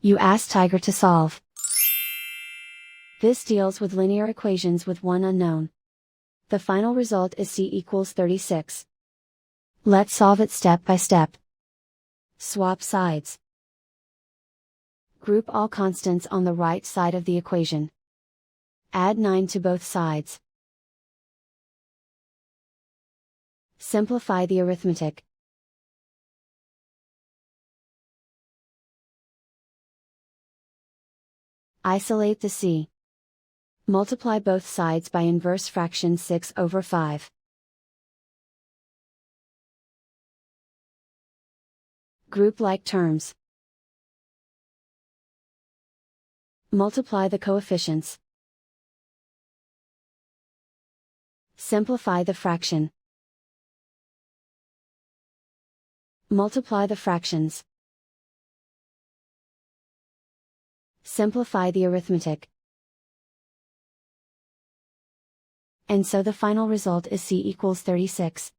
You ask Tiger to solve. This deals with linear equations with one unknown. The final result is c equals 36. Let's solve it step by step. Swap sides. Group all constants on the right side of the equation. Add 9 to both sides. Simplify the arithmetic. Isolate the c. Multiply both sides by inverse fraction 6/5. Group like terms. Multiply the coefficients. Simplify the fraction. Multiply the fractions. Simplify the arithmetic. And so the final result is c equals 36.